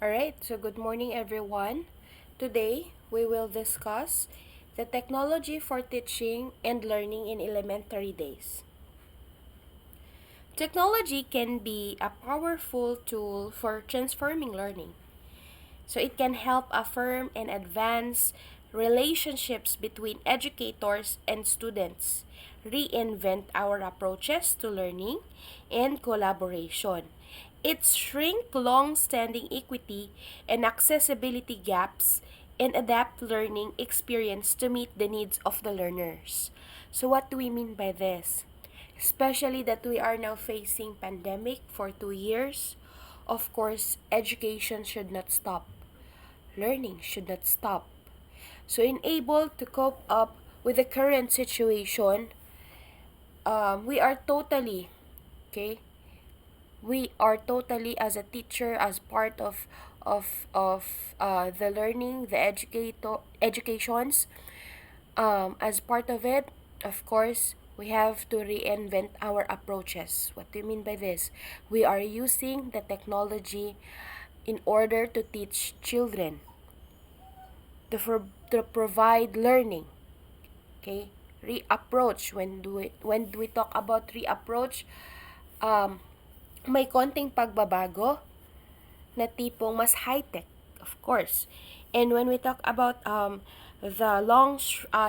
Alright, so good morning everyone. Today, we will discuss the technology for teaching and learning in elementary days. Technology can be a powerful tool for transforming learning. So it can help affirm and advance relationships between educators and students, reinvent our approaches to learning and collaboration. It shrink long-standing equity and accessibility gaps and adapt learning experience to meet the needs of the learners. So what do we mean by this? Especially that we are now facing pandemic for 2 years. Of course, education should not stop. Learning should not stop. So, in able to cope up with the current situation, we are totally, okay, we are totally as a teacher, as part of the learning, the educations, as part of it, of course, we have to reinvent our approaches. What do you mean by this? We are using the technology in order to teach children, to provide learning. Okay? Reapproach. When we talk about reapproach, may konting pagbabago na tipong mas high-tech, of course. And when we talk about the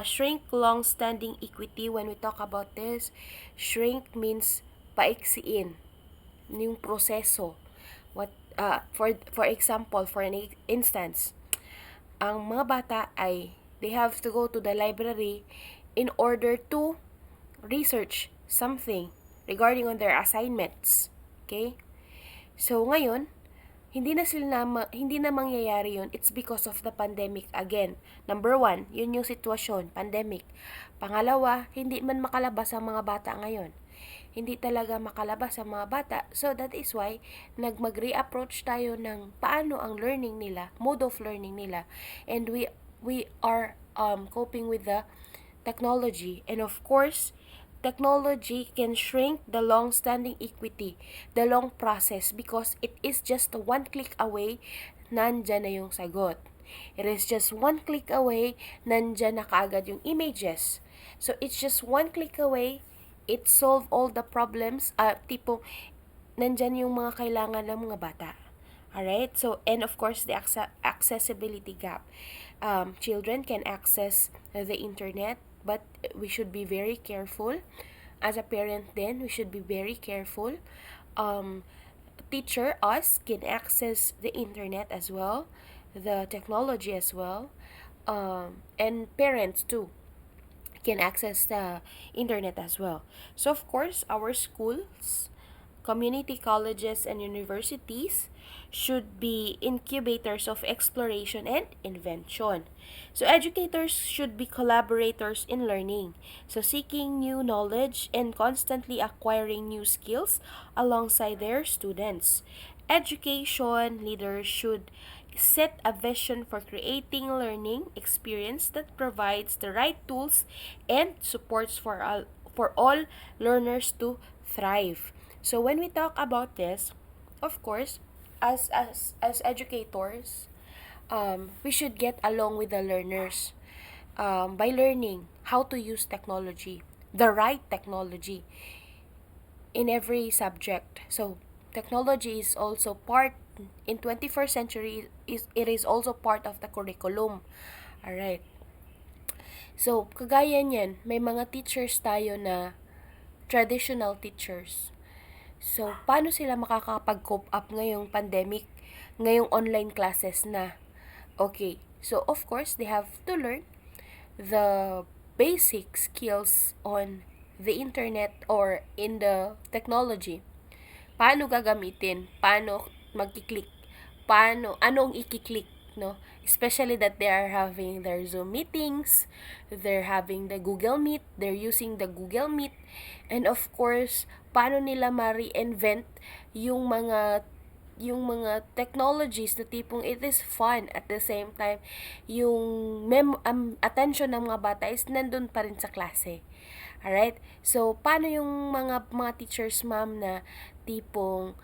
shrink long-standing equity, when we talk about this, shrink means paiksiin yung proseso. For example, for an instance, ang mga bata ay they have to go to the library in order to research something regarding on their assignments. Okay? So ngayon, hindi na mangyayari yun. It's because of the pandemic again. Number 1, yun yung sitwasyon, pandemic. Pangalawa, hindi man makalabas ang mga bata ngayon. Hindi talaga makalabas ang mga bata. So that is why mag-reapproach tayo ng paano ang learning nila, mode of learning nila. And we are coping with the technology. And of course, technology can shrink the long-standing equity, the long process, because it is just one click away, nandyan na yung sagot. It is just one click away, nandyan na kaagad yung images. So, it's just one click away, it solve all the problems, tipong, nandyan yung mga kailangan ng mga bata. Alright? So, and of course, the accessibility gap. Children can access the internet, but we should be very careful. As a parent then, we should be very careful. Teacher, us, can access the internet as well, the technology as well, and parents too can access the internet as well. So of course, our schools, community colleges, and universities should be incubators of exploration and invention. So educators should be collaborators in learning. So seeking new knowledge and constantly acquiring new skills alongside their students. Education leaders should set a vision for creating learning experience that provides the right tools and supports for all learners to thrive. So when we talk about this, of course, as educators, we should get along with the learners by learning how to use technology, the right technology in every subject. So technology is also part in 21st century, it is also part of the curriculum. All right. So kagaya niyan, may mga teachers tayo na traditional teachers. So, paano sila makakapag-cope up ngayong pandemic, ngayong online classes na? Okay, so of course, they have to learn the basic skills on the internet or in the technology. Paano gagamitin? Paano magkiklik? Anong ikiklik? No? Especially that they are having their Zoom meetings, they're having the Google Meet, they're using the Google Meet, and of course, paano nila ma-reinvent yung mga technologies na tipong it is fun at the same time yung attention ng mga bata is nandun pa rin sa klase. Alright? So, paano yung mga teachers, ma'am, na tipong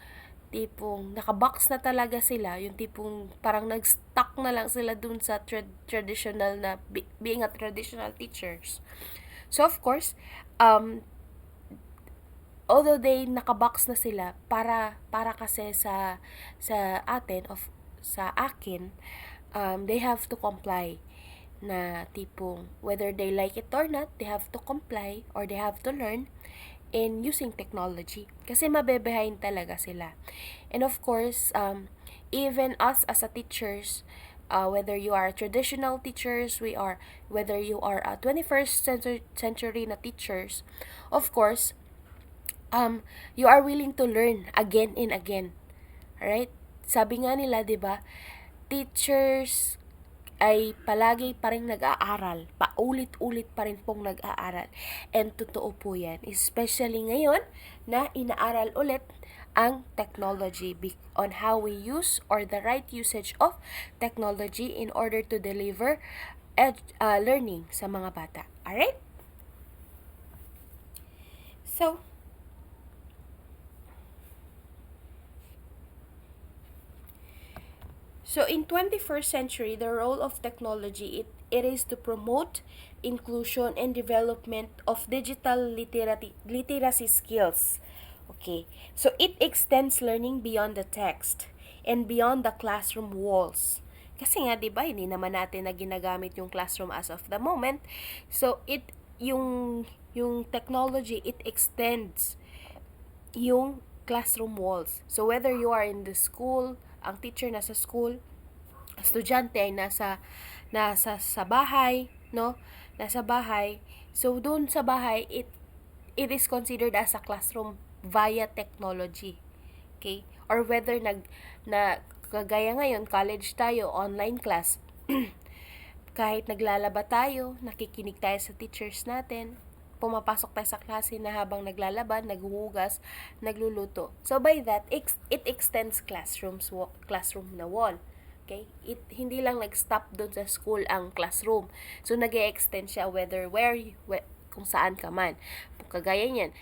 tipong nakabox na talaga sila, yung tipong parang nag-stuck na lang sila dun sa traditional na being a traditional teachers. So of course, although they nakabox na sila para kasi sa atin of sa akin, they have to comply na tipong whether they like it or not, they have to comply or they have to learn in using technology kasi mabebehind talaga sila. And of course, even us as a teachers, whether you are traditional teachers, whether you are a 21st century na teachers, of course, you are willing to learn again and again. Alright? Sabi nga nila, 'di ba? Teachers ay palagi pa rin nag-aaral. Paulit-ulit pa rin pong nag-aaral. And totoo po yan. Especially ngayon na inaaral ulit ang technology on how we use or the right usage of technology in order to deliver learning sa mga bata. Alright? So in 21st century, the role of technology, it is to promote inclusion and development of digital literacy skills. Okay. So it extends learning beyond the text and beyond the classroom walls. Kasi nga 'di ba, hindi naman natin na ginagamit yung classroom as of the moment. So yung technology, it extends yung classroom walls. So whether you are in the school, ang teacher nasa school, estudyante ay nasa sa bahay, no? Nasa bahay. So doon sa bahay, it is considered as a classroom via technology. Okay? Or whether kagaya ngayon, college tayo, online class. Kahit naglalaba tayo, nakikinig tayo sa teachers natin, pumapasok tayo sa klase na habang naglalaba, naghuhugas, nagluluto. So by that, it extends classroom na wall. Okay? Hindi lang nag-stop doon sa school ang classroom. So nag-e-extend siya kung saan ka man. Kagaya niyan,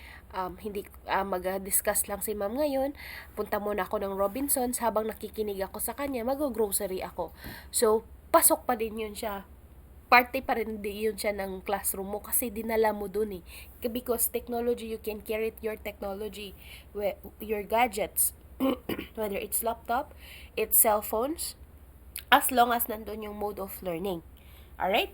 mag-discuss lang si ma'am ngayon, punta muna ako ng Robinsons, habang nakikinig ako sa kanya, mag-grocery ako. So, pasok pa din yun siya. Parte pa rin din yun siya ng classroom mo kasi dinala mo dun eh. Because technology, you can carry your technology, your gadgets, whether it's laptop, it's cell phones, as long as nandun yung mode of learning. Alright?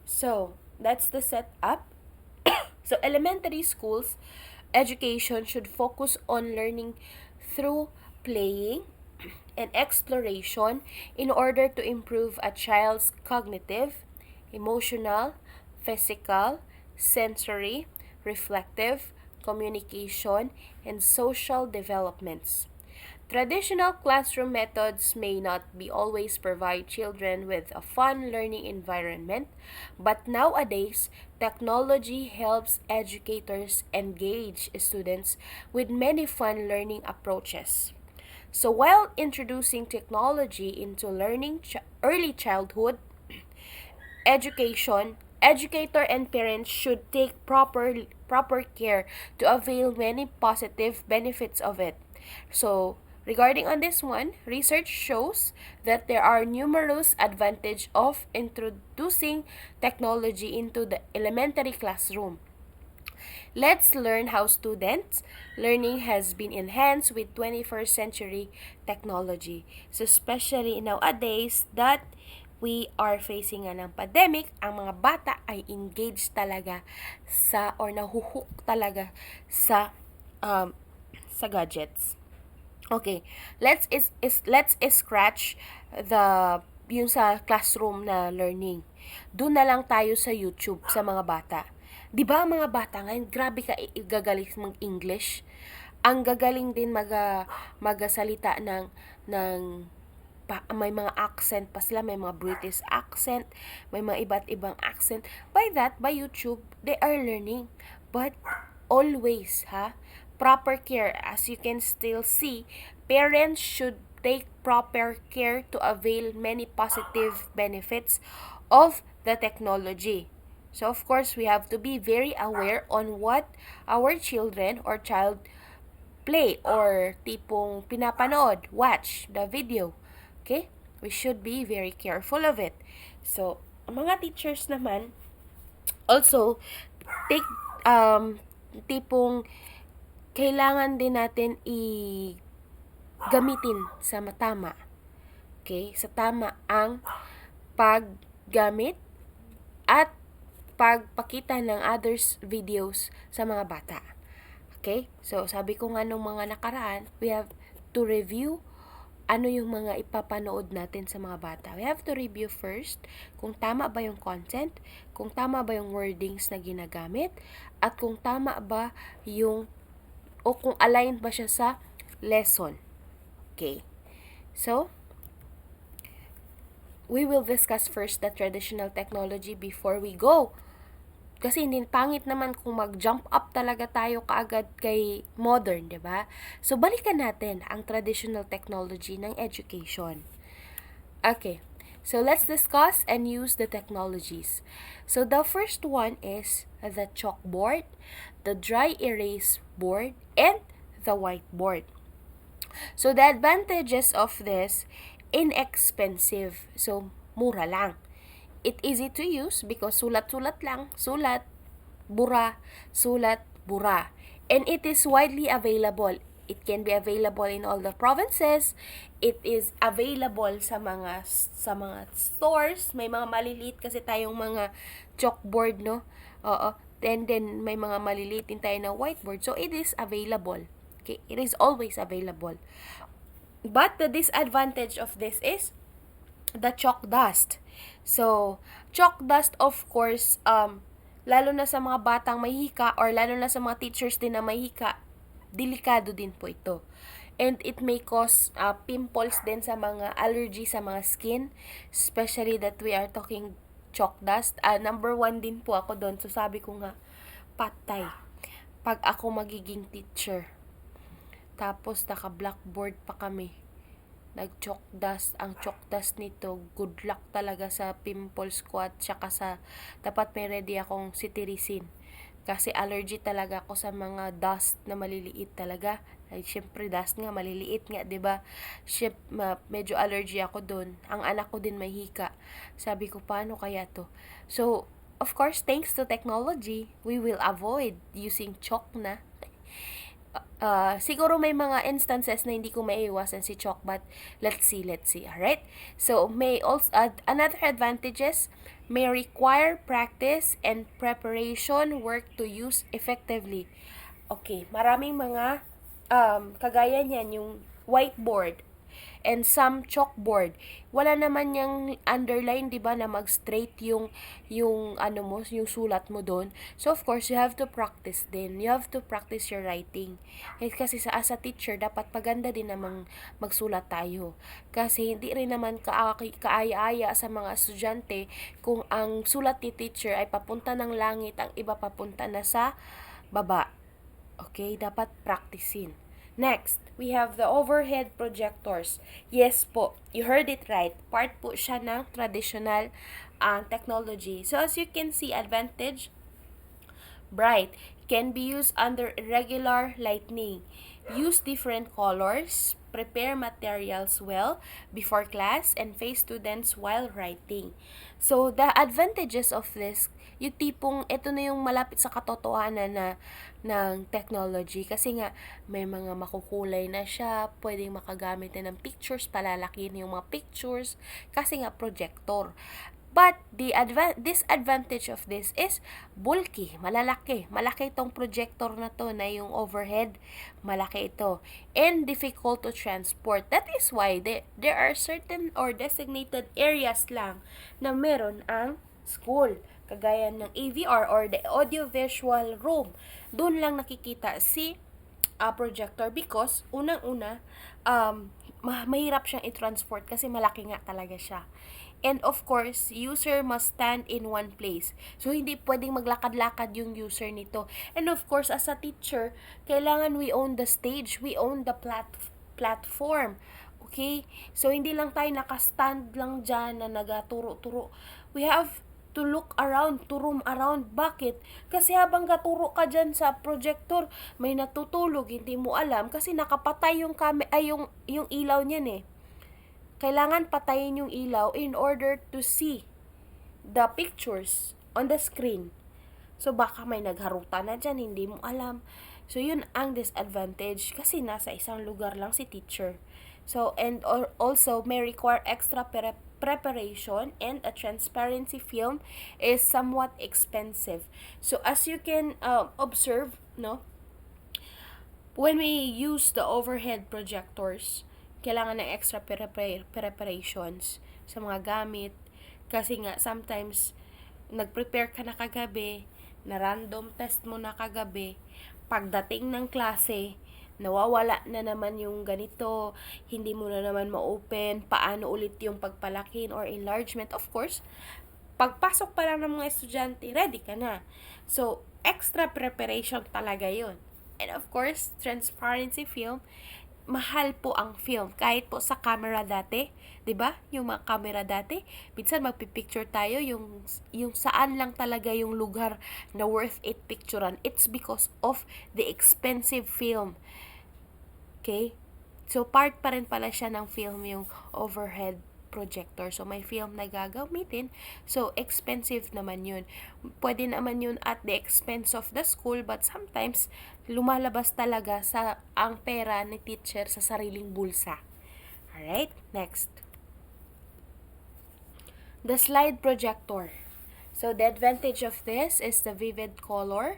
So, that's the setup. So, elementary schools, education should focus on learning through playing and exploration in order to improve a child's cognitive, emotional, physical, sensory, reflective, communication, and social developments. Traditional classroom methods may not be always provide children with a fun learning environment, but nowadays, technology helps educators engage students with many fun learning approaches. So while introducing technology into learning early childhood education, educator and parents should take proper care to avail many positive benefits of it. So, regarding on this one, research shows that there are numerous advantages of introducing technology into the elementary classroom. Let's learn how students' learning has been enhanced with 21st century technology. So especially nowadays that we are facing ng pandemic, ang mga bata ay engaged talaga or nahuhook talaga sa gadgets. Okay, let's scratch yung sa classroom na learning. Doon na lang tayo sa YouTube sa mga bata. 'Di ba mga bata ngayon, grabe ka gagaling mag-English. Ang gagaling din magasalita ng may mga accent pa sila, may mga British accent, may mga iba't ibang accent. By YouTube, they are learning. But always, proper care, as you can still see, parents should take proper care to avail many positive benefits of the technology. So, of course, we have to be very aware on what our children or child play or tipong pinapanood, watch the video. Okay? We should be very careful of it. So, ang mga teachers naman, also, take, tipong kailangan din natin gamitin sa tama. Okay? Sa tama ang paggamit at pagpakita ng others videos sa mga bata. Okay? So, sabi ko nga nung mga nakaraan, we have to review ano yung mga ipapanood natin sa mga bata. We have to review first kung tama ba yung content, kung tama ba yung wordings na ginagamit, at kung tama ba yung, o kung aligned ba siya sa lesson. Okay? So, we will discuss first the traditional technology before we go. Kasi hindi pangit naman kung mag-jump up talaga tayo kaagad kay modern, 'di ba? So balikan natin ang traditional technology ng education. Okay. So let's discuss and use the technologies. So the first one is the chalkboard, the dry erase board, and the whiteboard. So the advantages of this, inexpensive. So mura lang. It easy to use because sulat-sulat lang, sulat, bura, sulat, bura. And it is widely available. It can be available in all the provinces. It is available sa mga stores. May mga maliliit kasi tayong mga chalkboard, no? Oo. And then may mga maliliit din tayo na whiteboard. So it is available. Okay? It is always available. But the disadvantage of this is the chalk dust. So, chalk dust, of course, lalo na sa mga batang may hika or lalo na sa mga teachers din na may hika, delikado din po ito. And it may cause pimples din sa mga allergy sa mga skin, especially that we are talking chalk dust. Number 1 din po ako doon. So, sabi ko nga, patay. Pag ako magiging teacher, tapos naka-blackboard pa kami, nag-chalk dust, ang chalk dust nito, good luck talaga sa pimples ko at saka sa, dapat may ready akong cetirizine. Kasi allergy talaga ako sa mga dust na maliliit talaga. Ay, syempre dust nga, maliliit nga, 'di ba? Medyo allergy ako doon. Ang anak ko din may hika. Sabi ko, paano kaya to? So, of course, thanks to technology, we will avoid using chalk na. Siguro may mga instances na hindi ko maiiwasan si chalk, but let's see. Alright? So, may also another advantages, may require practice and preparation work to use effectively. Okay, maraming mga kagaya niyan, yung whiteboard and some chalkboard. Wala naman yung underline, 'di ba, na mag-straight yung ano mo, yung sulat mo doon. So of course, you have to practice din. You have to practice your writing. Kasi as a teacher, dapat paganda din namang magsulat tayo. Kasi hindi rin naman kaaya-aya sa mga estudyante kung ang sulat ni teacher ay papunta ng langit, ang iba papunta na sa baba. Okay, dapat practicein. Next, we have the overhead projectors. Yes po, you heard it right. Part po siya ng traditional technology. So as you can see, advantage, bright, can be used under irregular lighting. Use different colors, prepare materials well before class, and face students while writing. So the advantages of this, yung tipong ito na yung malapit sa katotohanan na ng technology, kasi nga may mga makukulay na siya, pwedeng makagamit na ng pictures, palalakihin yung mga pictures kasi nga projector. But the disadvantage of this is bulky, malaki itong projector na to, na yung overhead, malaki ito, and difficult to transport. That is why there are certain or designated areas lang na meron ang school, kagaya ng AVR or the audiovisual room. Doon lang nakikita si projector because unang-una mahirap siyang i-transport kasi malaki nga talaga siya. And of course, user must stand in one place. So, hindi pwedeng maglakad-lakad yung user nito. And of course, as a teacher, kailangan we own the stage, we own the platform. Okay? So, hindi lang tayo nakastand lang dyan na nagaturo-turo. We have to look around, to roam around. Bakit? Kasi habang katuro ka dyan sa projector, may natutulog, hindi mo alam kasi nakapatay yung yung ilaw niyan eh. Kailangan patayin yung ilaw in order to see the pictures on the screen. So, baka may nagharutan na dyan, hindi mo alam. So, yun ang disadvantage kasi nasa isang lugar lang si teacher. So, and also may require extra preparation, and a transparency film is somewhat expensive. So, as you can observe, no, when we use the overhead projectors, kailangan ng extra preparations sa mga gamit. Kasi nga, sometimes, nag-prepare ka na kagabi, na random test mo na kagabi, pagdating ng klase, nawawala na naman yung ganito, hindi mo na naman ma-open, paano ulit yung pagpalakin or enlargement. Of course, pagpasok pa lang ng mga estudyante, ready ka na. So, extra preparation talaga yun. And of course, transparency film, mahal po ang film. Kahit po sa camera dati, 'di ba? Yung mga camera dati, minsan magpi-picture tayo yung saan lang talaga yung lugar na worth it picturean. It's because of the expensive film. Okay? So part pa rin pala siya ng film yung overhead projector. So, may film na gagamitin. So, expensive naman yun. Pwede naman yun at the expense of the school, but sometimes, lumalabas talaga sa ang pera ni teacher sa sariling bulsa. Alright? Next. The slide projector. So, the advantage of this is the vivid color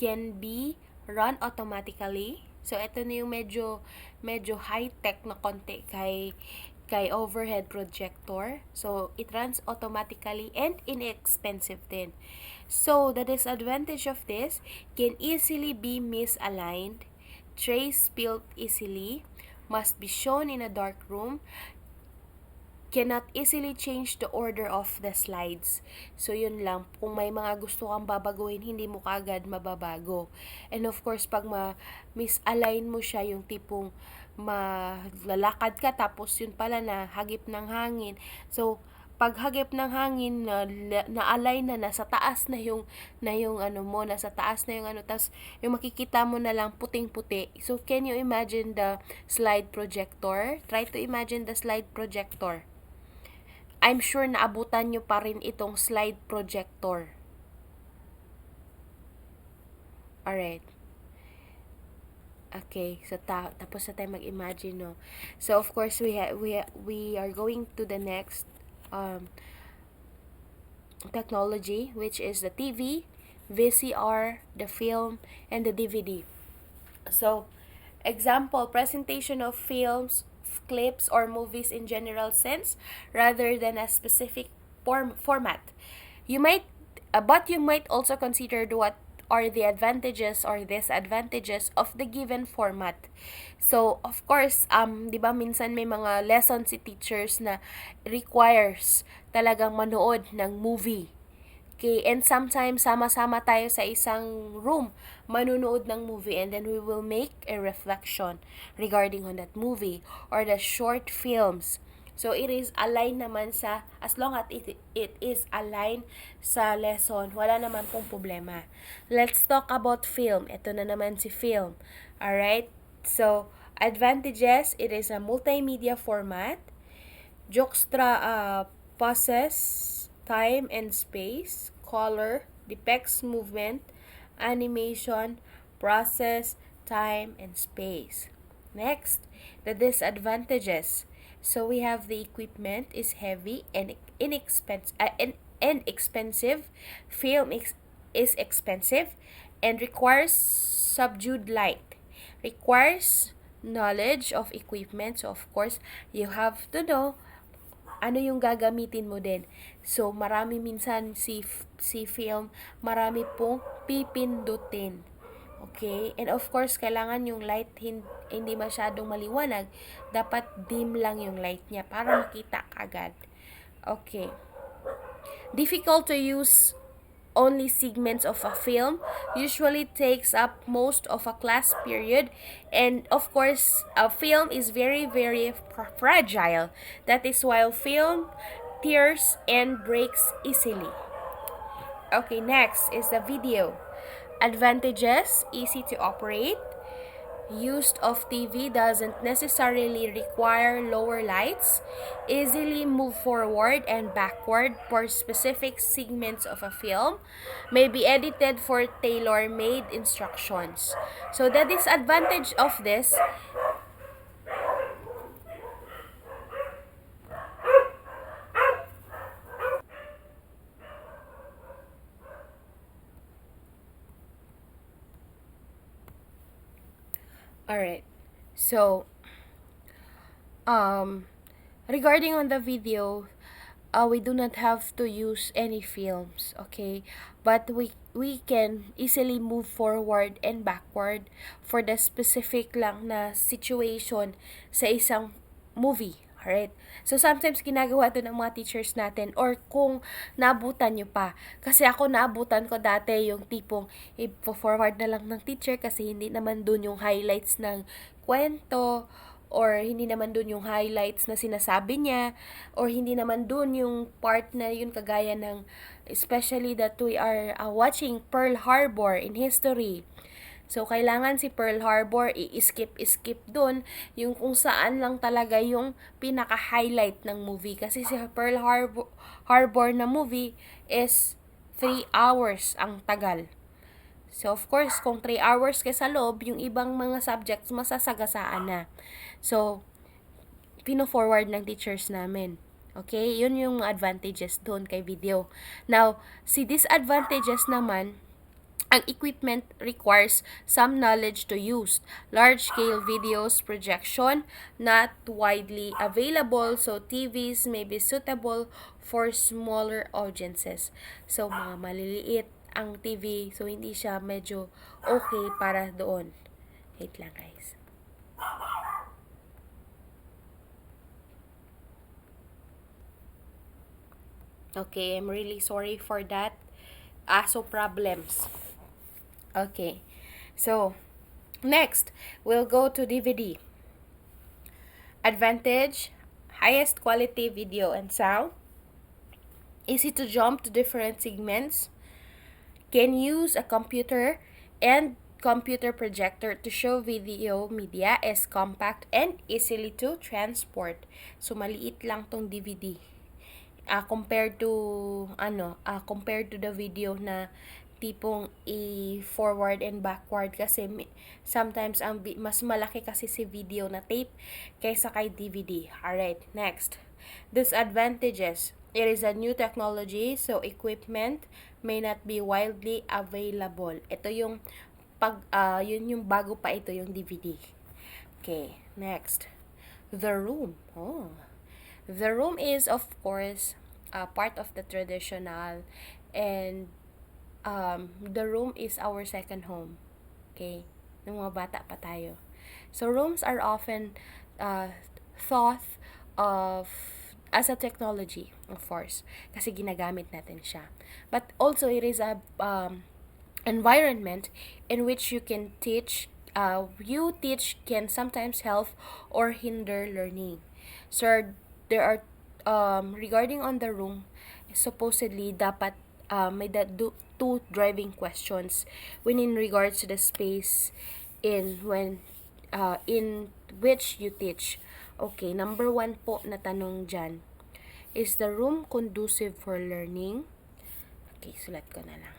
can be run automatically. So, ito na yung medyo high-tech na konti kay overhead projector. So, it runs automatically and inexpensive din. So, the disadvantage of this can easily be misaligned, trays spilled easily, must be shown in a dark room, cannot easily change the order of the slides. So, yun lang. Kung may mga gusto kang babaguhin, hindi mo kaagad mababago. And of course, pag misalign mo siya, yung tipong malalakad ka, tapos yun pala na hagip ng hangin. So, pag hagip ng hangin, na-align na, nasa taas na yung ano mo, nasa taas na yung ano, tapos yung makikita mo na lang puting-puti. So, can you imagine the slide projector? Try to imagine the slide projector. I'm sure naabutan nyo pa rin itong slide projector. Alright. Okay, so tapos na tayo mag-imagine, no. So of course we are going to the next technology, which is the TV, VCR, the film, and the DVD. So, example, presentation of films, clips, or movies in general sense rather than a specific format. But you might also consider what are the advantages or disadvantages of the given format. So, of course, 'di ba minsan may mga lessons si teachers na requires talagang manood ng movie. Okay, and sometimes sama-sama tayo sa isang room, manunood ng movie, and then we will make a reflection regarding on that movie or the short films. So, it is aligned naman as long as it is aligned sa lesson, wala naman pong problema. Let's talk about film. Ito na naman si film. Alright? So, advantages, it is a multimedia format. Jockstra possess time and space, color, depicts movement, animation, process, time, and space. Next, the disadvantages. So we have the equipment is heavy and inexpensive and expensive. Film is expensive and requires subdued light. Requires knowledge of equipment. So of course, you have to know ano yung gagamitin mo din. So marami minsan si film, marami pong pipindutin. Okay? And of course, kailangan yung light hindi masyadong maliwanag. Dapat dim lang yung light niya para makita agad. Okay. Difficult to use only segments of a film. Usually takes up most of a class period. And of course, a film is very, very fragile. That is why film tears and breaks easily. Okay, next is the video. Advantages, easy to operate. Use of TV doesn't necessarily require lower lights. Easily move forward and backward for specific segments of a film. May be edited for tailor-made instructions. So the disadvantage of this, alright, so um, regarding on the video, we do not have to use any films, okay? But we can easily move forward and backward for the specific lang na situation sa isang movie. Alright? So, sometimes ginagawa to ng mga teachers natin or kung naabutan nyo pa. Kasi ako naabutan ko dati yung tipong i-forward na lang ng teacher kasi hindi naman dun yung highlights ng kwento or hindi naman dun yung highlights na sinasabi niya or hindi naman dun yung part na yun kagaya ng especially that we are watching Pearl Harbor in history. So, kailangan si Pearl Harbor, i-skip dun yung kung saan lang talaga yung pinaka-highlight ng movie. Kasi si Pearl Harbor na movie is 3 hours ang tagal. So, of course, kung 3 hours ka sa loob, yung ibang mga subjects masasagasaan na. So, pino-forward ng teachers namin. Okay? Yun yung advantages doon kay video. Now, si disadvantages naman, ang equipment requires some knowledge to use. Large-scale videos projection, not widely available, so TVs may be suitable for smaller audiences. So, mga maliliit ang TV, so hindi siya medyo okay para doon. Wait lang guys. Okay, I'm really sorry for that. ASO problems. Okay. So, next, we'll go to DVD. Advantage, highest quality video and sound. Easy to jump to different segments. Can use a computer and computer projector to show video media is compact and easily to transport. So, maliit lang tong DVD. Compared to the video na tipong i-forward and backward kasi sometimes mas malaki kasi si video na tape kaysa kay DVD. Alright, next. Disadvantages. It is a new technology, so equipment may not be widely available. Ito yung yun yung bago pa ito yung DVD. Okay, next. The room. The room is of course part of the traditional and the room is our second home. Okay? Nung mga bata pa tayo. So, rooms are often thought of as a technology, of course. Kasi ginagamit natin siya. But also, it is a environment in which you can teach. You teach can sometimes help or hinder learning. So, there are, regarding on the room, supposedly, dapat may two driving questions when in regards to the space in which you teach. Okay, number 1 po na tanong dyan. Is the room conducive for learning? Okay, sulat ko na lang.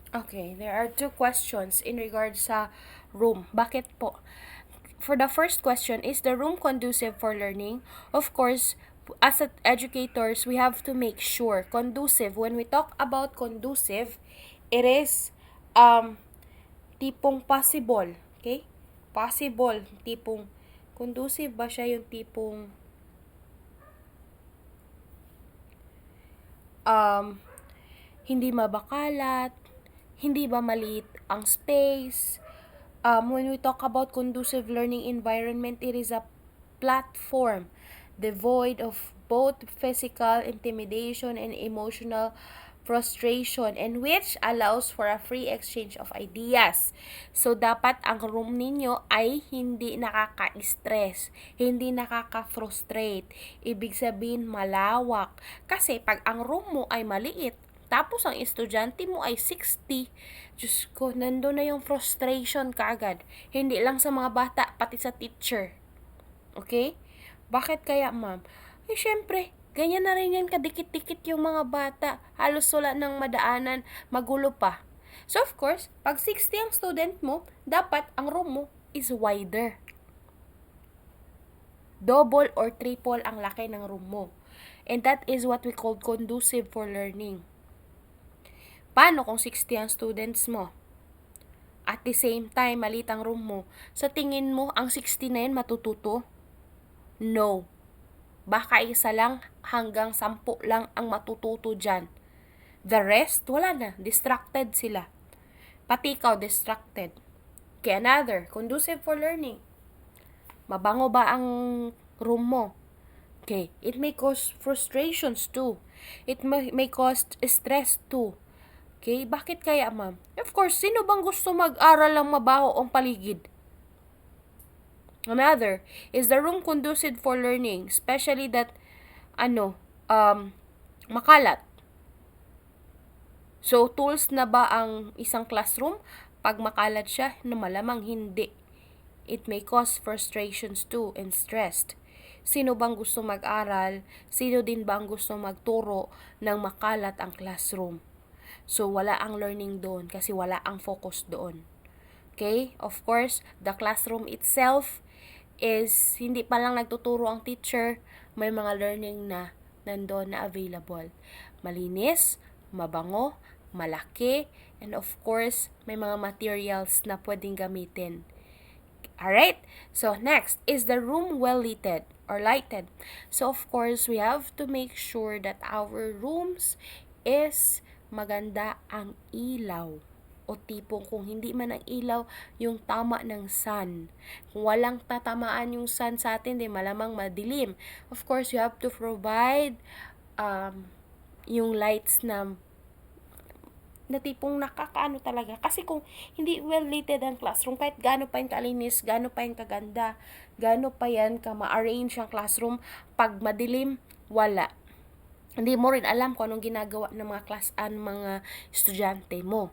Okay, there are 2 questions in regards sa room. Bakit po? for the first question, is the room conducive for learning? Of course, as educators, we have to make sure conducive. When we talk about conducive, it is tipong possible, okay? Possible, tipong conducive ba siya yung tipong hindi mabakalat, hindi ba maliit ang space. When we talk about conducive learning environment, it is a platform devoid of both physical intimidation and emotional frustration, and which allows for a free exchange of ideas. So, dapat ang room ninyo ay hindi nakaka-stress, hindi nakaka-frustrate. Ibig sabihin, malawak. Kasi, pag ang room mo ay maliit, tapos ang estudyante mo ay 60, Diyos ko, nandun na yung frustration kaagad. Hindi lang sa mga bata, pati sa teacher. Okay? Bakit kaya, ma'am? Eh, syempre, ganyan na rin yan kadikit-dikit yung mga bata. Halos wala ng madaanan, magulo pa. So, of course, pag 60 ang student mo, dapat ang room mo is wider. Double or triple ang laki ng room mo. And that is what we call conducive for learning. Paano kung 60 ang students mo? At the same time, maliit ang room mo. Sa tingin mo, ang 60 na yun matututo? No. Baka isa lang hanggang 10 lang ang matututo dyan. The rest, wala na. Distracted sila. Pati ikaw, distracted. Okay, another, conducive for learning. Mabango ba ang room mo? Okay, it may cause frustrations too. It may cause stress too. Okay, bakit kaya, ma'am? Of course, sino bang gusto mag-aral lang mabaho ang paligid? Another, is the room conducive for learning, especially that, makalat. So, tools na ba ang isang classroom? Pag makalat siya, malamang hindi. It may cause frustrations too and stressed. Sino bang gusto mag-aral? Sino din bang gusto magturo ng makalat ang classroom? So, wala ang learning doon kasi wala ang focus doon. Okay? Of course, the classroom itself is hindi pa lang nagtuturo ang teacher, may mga learning na nandoon na available. Malinis, mabango, malaki, and of course, may mga materials na pwedeng gamitin. Alright? So, next, is the room well lighted or lighted? So, of course, we have to make sure that our rooms is maganda ang ilaw. O tipong kung hindi man ang ilaw, yung tama ng sun. Kung walang tatamaan yung sun sa atin, di malamang madilim. Of course, you have to provide yung lights na tipong nakakaano talaga. Kasi kung hindi well lighted ang classroom, kahit gaano pa yung kalinis, gaano pa yung kaganda, gaano pa yan ka ma-arrange ang classroom, pag madilim, wala. Hindi mo rin alam kung anong ginagawa ng mga estudyante mo.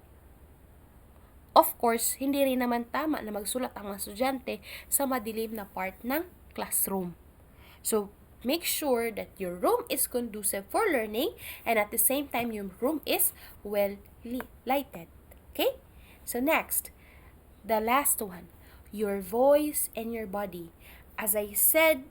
Of course, hindi rin naman tama na magsulat ang mga estudyante sa madilim na part ng classroom. So, make sure that your room is conducive for learning and at the same time, your room is well lighted. Okay? So, next, the last one, your voice and your body. As I said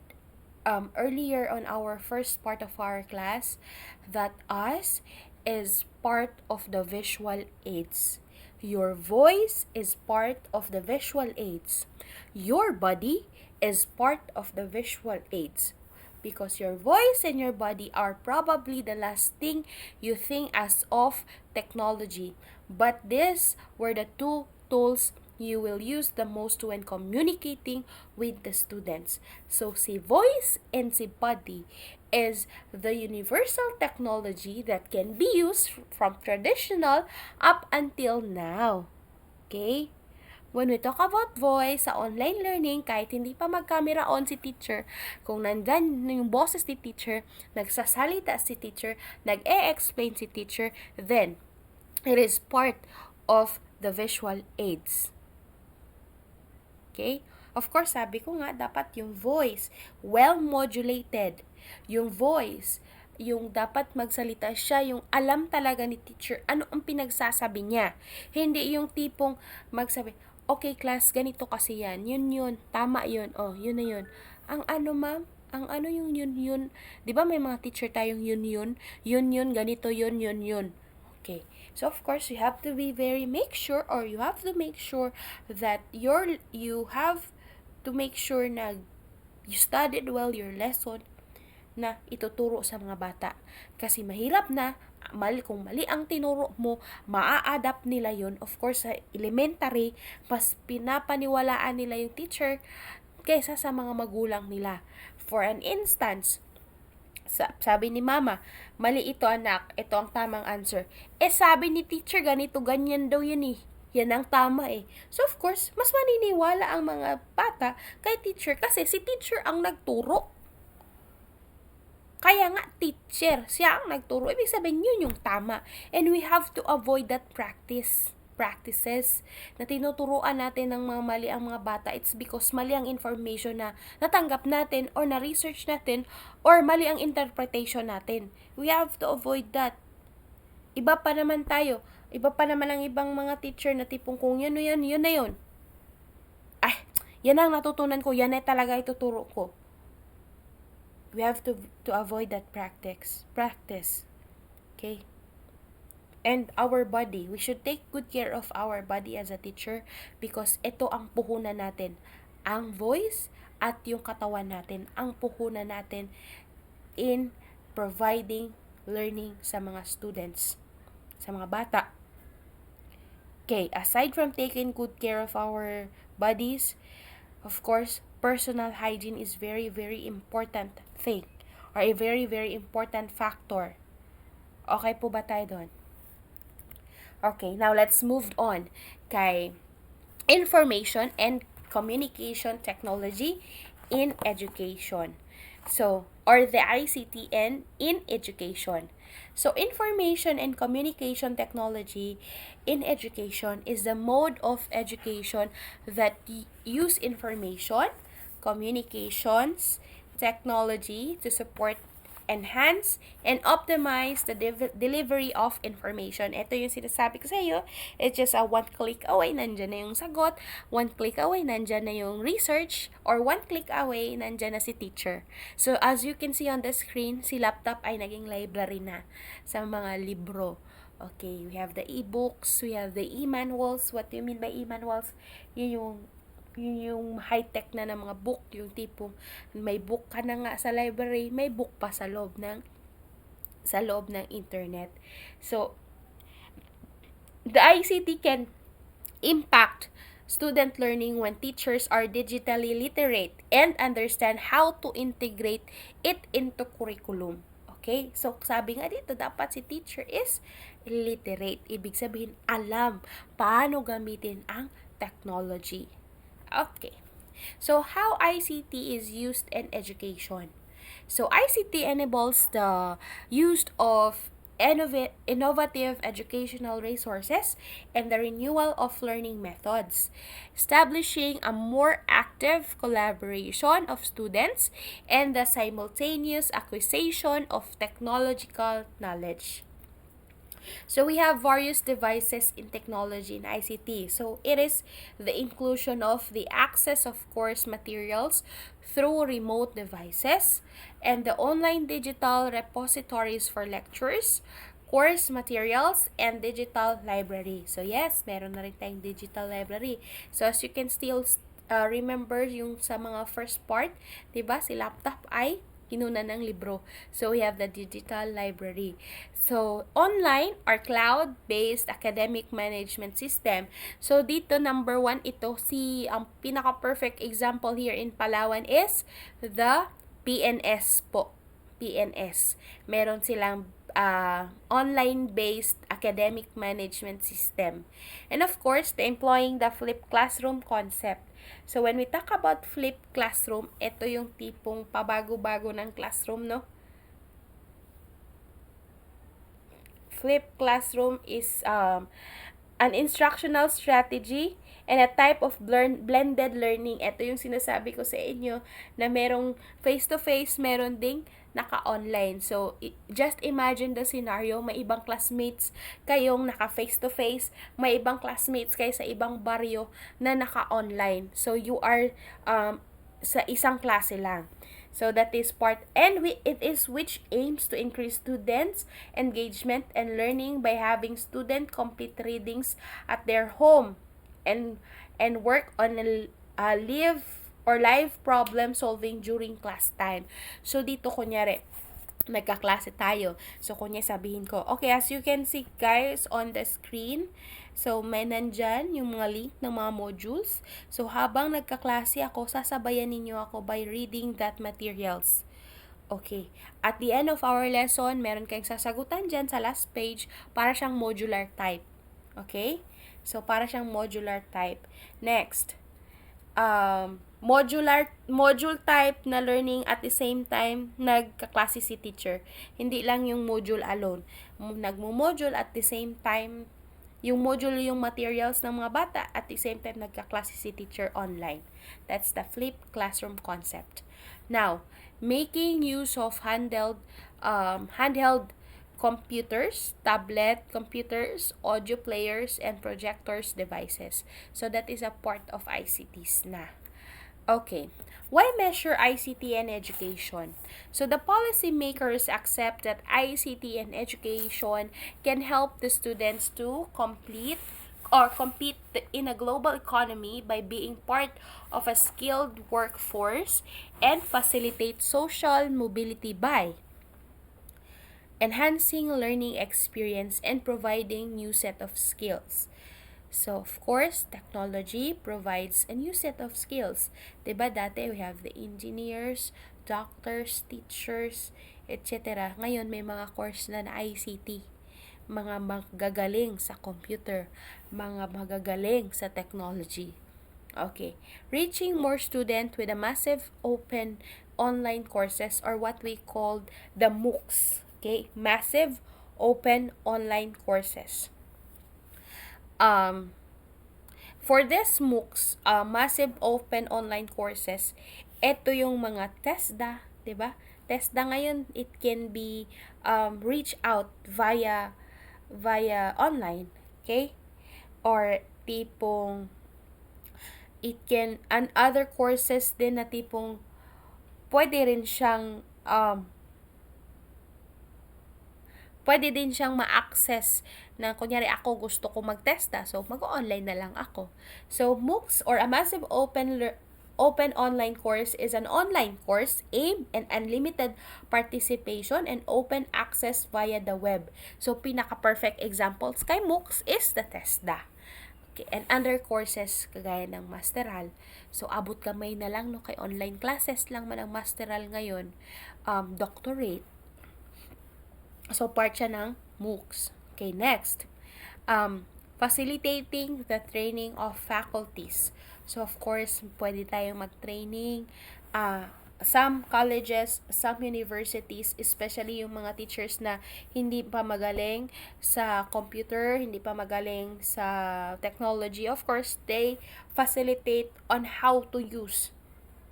earlier on our first part of our class, that us is part of the visual aids. Your voice is part of the visual aids. Your body is part of the visual aids. Because your voice and your body are probably the last thing you think as of technology. But these were the two tools you will use the most when communicating with the students. So, si voice and si body is the universal technology that can be used from traditional up until now. Okay? When we talk about voice sa online learning, kahit hindi pa mag-camera on si teacher, kung nandyan yung boses ni teacher, nagsasalita si teacher, nag-e-explain si teacher, then it is part of the visual aids. Okay? Of course, sabi ko nga, dapat yung voice, well-modulated. Yung voice, yung dapat magsalita siya, yung alam talaga ni teacher, ano ang pinagsasabi niya. Hindi yung tipong magsabi, okay class, ganito kasi yan. Yun. Tama yun. Oh, yun na yun. Ang ano ma'am? Ang ano yung yun? Di ba may mga teacher tayong yun? Yun, ganito yun. Okay. So of course, you have to be make sure that you have to make sure na you studied well your lesson na ituturo sa mga bata. Kasi mahirap na, kung mali ang tinuro mo, maa-adapt nila yon. Of course, sa elementary, mas pinapaniwalaan nila yung teacher kaysa sa mga magulang nila. For an instance, sabi ni mama, mali ito anak, ito ang tamang answer. Sabi ni teacher, ganito, ganyan daw yun eh. Yan ang tama eh. So of course, mas maniniwala ang mga bata kay teacher kasi si teacher ang nagturo. Kaya nga, teacher, siya ang nagturo. Ibig sabihin, yun yung tama. And we have to avoid that practices na tinuturuan natin ng mga mali ang mga bata. It's because mali ang information na natanggap natin or na-research natin or mali ang interpretation natin. We have to avoid that. Iba pa naman tayo. Iba pa naman ang ibang mga teacher na tipong kung yun na yun. Ay, yan ang natutunan ko. Yan ay talaga ituturo ko. We have to avoid that practice. Okay? And our body, we should take good care of our body as a teacher because ito ang puhunan natin. Ang voice at yung katawan natin, ang puhunan natin in providing learning sa mga students, sa mga bata. Okay, aside from taking good care of our bodies, of course, personal hygiene is very, very important thing or a very, very important factor. Okay po ba tayo doon? Okay, now let's move on kay information and communication technology in education. So, or the ICTN in education. So, information and communication technology in education is the mode of education that use information, communications, technology to support, enhance, and optimize the delivery of information. Ito yung sinasabi ko sa iyo. It's just a one click away, nandyan na yung sagot. One click away, nandyan na yung research. Or one click away, nandyan na si teacher. So, as you can see on the screen, si laptop ay naging library na sa mga libro. Okay, we have the e-books, we have the e-manuals. What do you mean by e-manuals? Yun yung high-tech na ng mga book, yung tipong may book ka na nga sa library, may book pa sa loob ng internet. So, the ICT can impact student learning when teachers are digitally literate and understand how to integrate it into curriculum. Okay? So, sabi nga dito, dapat si teacher is literate. Ibig sabihin, alam paano gamitin ang technology. Okay. So, how ICT is used in education? So, ICT enables the use of innovative educational resources and the renewal of learning methods, establishing a more active collaboration of students and the simultaneous acquisition of technological knowledge. So, we have various devices in technology in ICT. So, it is the inclusion of the access of course materials through remote devices and the online digital repositories for lectures, course materials, and digital library. So, yes, meron na rin tayong digital library. So, as you can still remember yung sa mga first part, diba, si laptop ay kinuna ng libro. So, we have the digital library. So, online or cloud-based academic management system. So, dito number 1, ito ang pinaka-perfect example here in Palawan is the PNS po. PNS. Meron silang online-based academic management system. And of course, the employing the flipped classroom concept. So, when we talk about flipped classroom, ito yung tipong pabago-bago ng classroom, no? Flipped classroom is an instructional strategy and a type of blended learning. Ito yung sinasabi ko sa inyo na merong face-to-face, meron ding naka-online. So, just imagine the scenario, may ibang classmates kayong naka face-to-face, may ibang classmates kayo sa ibang baryo na naka-online. So, you are sa isang klase lang. So that is part, and it is which aims to increase students' engagement and learning by having student complete readings at their home and work on a live problem solving during class time. So dito kunyari, nagkaklase tayo. So, kunya sabihin ko, okay, as you can see guys on the screen, so may nandyan yung mga link ng mga modules. So, habang nagkaklase ako, sasabayan ninyo ako by reading that materials. Okay. At the end of our lesson, meron kayong sasagutan dyan sa last page para siyang modular type. Okay? So, para siyang modular type. Next. Module type na learning at the same time nagkaklase si teacher. Hindi lang yung module alone. Nagmo-module at the same time yung module yung materials ng mga bata at the same time nagkaklase si teacher online. That's the flipped classroom concept. Now, making use of handheld computers, tablet computers, audio players, and projectors devices. So, that is a part of ICTs na. Okay. Why measure ICT and education? So, the policymakers accept that ICT and education can help the students to compete in a global economy by being part of a skilled workforce and facilitate social mobility by enhancing learning experience and providing new set of skills. So, of course, technology provides a new set of skills. Diba dati we have the engineers, doctors, teachers, etc. Ngayon may mga course na ICT. Mga magagaling sa computer, mga magagaling sa technology. Okay. Reaching more students with a massive open online courses or what we call the MOOCs. Okay, massive open online courses. For this MOOCs, massive open online courses, ito yung mga TESDA, 'di ba? TESDA ngayon, it can be reach out via online, okay? Or tipong it can, and other courses din na tipong pwede din siyang ma-access na kunyari ako gusto ko mag-testa, so mag-online na lang ako. So, MOOCs or a massive open online course is an online course aimed and unlimited participation and open access via the web. So, pinaka-perfect examples kay MOOCs is the TESDA. Okay, and other courses kagaya ng masteral. So, abot kamay na lang no kay online classes lang man ang masteral ngayon. Doctorate. So, part siya ng MOOCs. Okay, next. Facilitating the training of faculties. So, of course, pwede tayong mag-training. Some colleges, some universities, especially yung mga teachers na hindi pa magaling sa computer, hindi pa magaling sa technology, of course, they facilitate on how to use.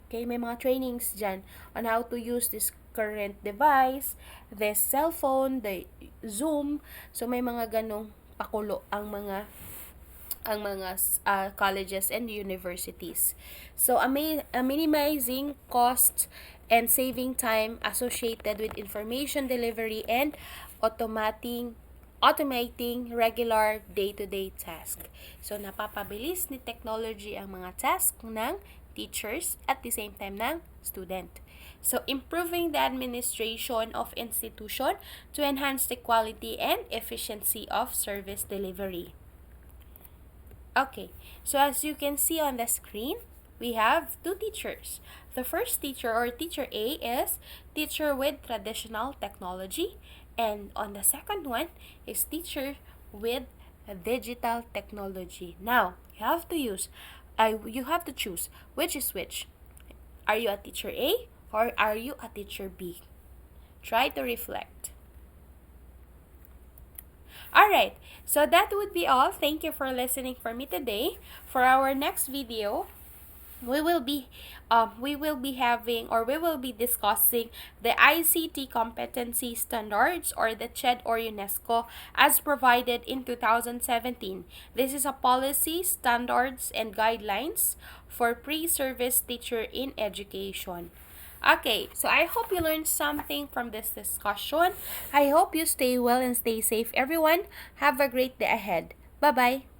Okay, may mga trainings dyan on how to use this current device, the cell phone, the Zoom. So, may mga ganong pakulo ang mga colleges and universities. So, minimizing costs and saving time associated with information delivery and automating regular day-to-day task. So, napapabilis ni technology ang mga task ng teachers at the same time ng student. So, improving the administration of institution to enhance the quality and efficiency of service delivery. Okay, so as you can see on the screen, we have two teachers. The first teacher or teacher A is teacher with traditional technology, and on the second one is teacher with digital technology. Now, you have to choose which is which. Are you a teacher A or are you a teacher B? Try to reflect. Alright, so that would be all. Thank you for listening for me today. For our next video, we will be discussing the ICT competency standards, or the CHED or UNESCO, as provided in 2017. This is a policy, standards, and guidelines for pre-service teacher in education. Okay, so I hope you learned something from this discussion. I hope you stay well and stay safe, everyone. Have a great day ahead. Bye-bye.